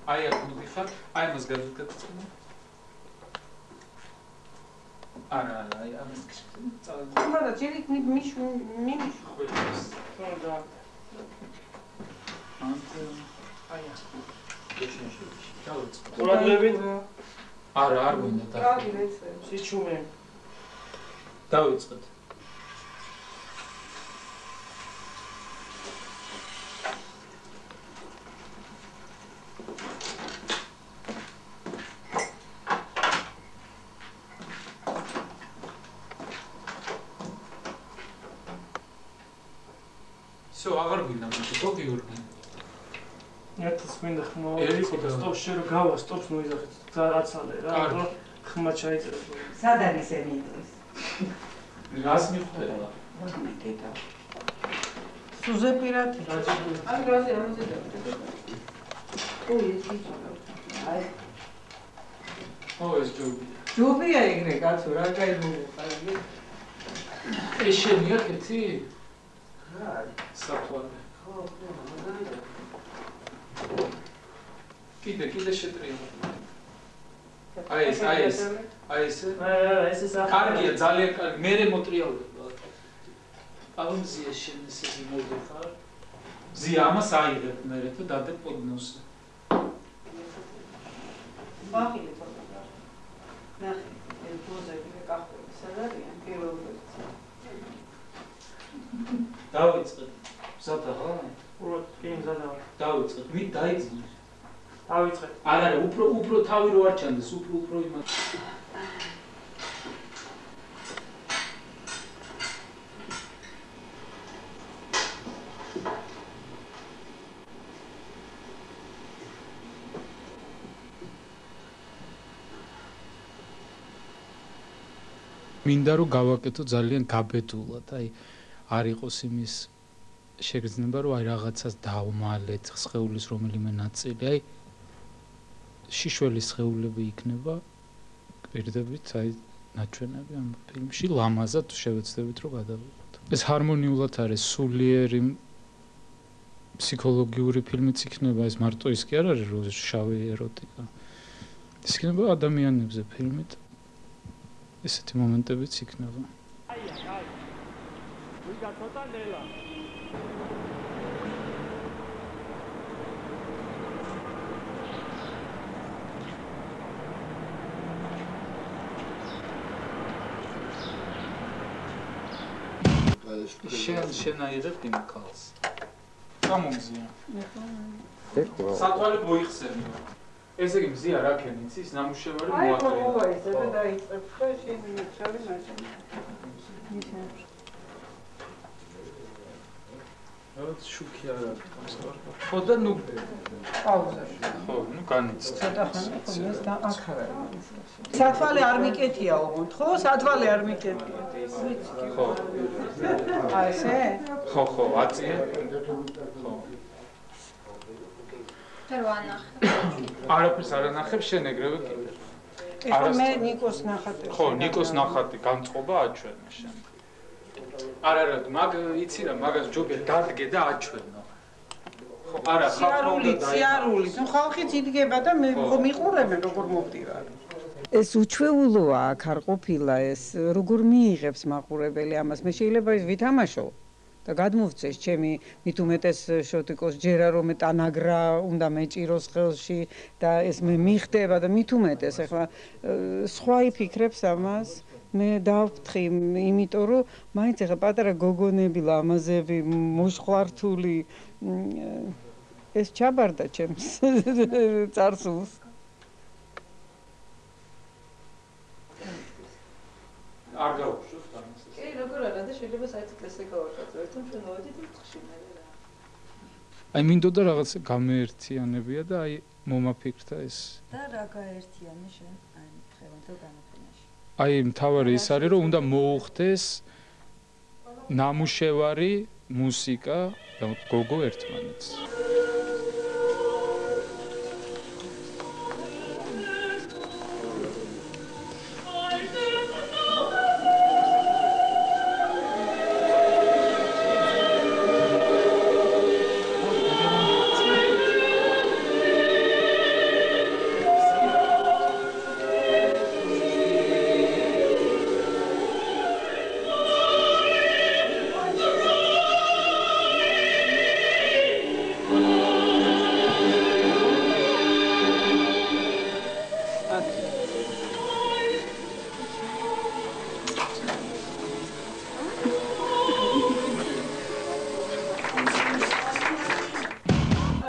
აი აქ მოდიხარ, აი მას გადაგაცნო. არა, აი ამას წავედი. მაგრამ ჯერ იქ მიმიშ ხოებს. და აი ეს. დავიწყო. ყურადღებით? არა, არ გვინდა და. კარი რეცე. სიჩუმე. დავიწყეთ. აღარ გვინდა ხო გიორგი ერთის მინდა ხმა სტოპ შერო გავა სტოპს მოიზახეთ რაცალე რა ხმა ჩაიწერე სად არის ემიტრის რას მიხვდება მოდიტა სუზე პირატი აი გაზი ამაზე ოი ეს აი ეს ჯობია ეგრე კაცო რა კაი მოყარი ეს შენია კეთი საფლავე. ხო, მაგარია. კიდე შეტრიალე. აი ეს. კარგია, ძალიან კარგი. მერე მოტრიალდება. პაუნზია შენ ესე მოდიხარ. ზია ამას აიღებ მერე და დადებ პოდნოსზე. ბახილი თორდა. ნახე, ეს პოზები კახები სად არიან? პირველ რიგში. დავიწყეთ. მზადა ხო? უბრალოდ კი მზადა. დავიწყეთ. ვინ დაიწყეს? დავიწყეთ. არა, უფრო თავი რო არ ჩანდეს, უფრო იმას. მინდა რომ გავაკეთო ძალიან გაბედულად, აი არ იყოს იმის შეგრძნება რომ აი რაღაცას დავმალეთ სხეულის რომელიმე ნაწილი აი შიშველის სხეულები იქნება პირდებით აი ნაჩვენები ამ ფილმში ლამაზად შევეცდებით რომ გადავიღოთ ეს ჰარმონიულად არის სულიერი ფსიქოლოგიური ფილმიც იქნება ეს მარტო ის კი არ არის რომ შავი ეროტიკა ის იქნება ადამიანებზე ფილმით ესეთი მომენტებიც იქნება ვიგა ცოტა ნელა შენ აიღებ იმ კალს გამომზია ეხლა სათვალე მოიხსენე ესე იგი მზია რა ქენიც ის ნამუშევარი მოაკლია აი ხო ეს და დაიწყებ ხო შენ შავი მაჩვენე რაც შუქი არ არის გამსხვრა. ხო და ნუ პაუზა. ხო, ნუ განიცდი. ცოტა ხანი ხომეს და ახლა. სათვალე არ მიკეთია ოღონდ, ხო? სათვალე არ მიკეთია. ხო. აი ესე? ხო, აწიე. ხო. და რა ნახე? არაფერს არ ანახებ, შენ ეგრევე კიდე. ეხლა მე ნიკოს ნახატი. ხო, ნიკოს ნახატი განწყობა აჩვენე შენ. არა, მაგ იცი რა, მაგას ჯობია დადგე და აჩვენო. ხო, არა, სიარული, თუ ხალხიც იდგება და მიყურებენ როგორ მოვდივარ. ეს უჩვეულოა აქ არ ყოფილა ეს, როგორ მიიღებს მაყურებელი ამას, მე შეიძლება ის ვითამაშო და გადმოვწეს ჩემი მით უმეტეს შოტიკოს ჯერა რომ ტანაგრა უნდა მეჭიროს ხელში და ეს მე მიხდება და მით უმეტეს ახლა სხვა იფიქრებს ამას მე დავფრთხი იმიტომ რომ მაინც ახლა პატარა გოგონები ლამაზები მოშხვართული ეს ჩაბარდა ჩემს წარსულს არ გავუშვებ ამას კი როგორ არა და შეიძლება საერთოდ ესე გავაკეთო ერთად ჩვენ მოვედით უცხში მე რა აი მინდოდა რაღაც გამეერთიანებია და აი მომაფიქრდა ეს და რა გაერთიანე შენ აი ხელმთო განაყენაში აი მთავარი ის არის რომ უნდა მოუხდეს ნამუშევარი მუსიკა და გოგო ერთმანეთს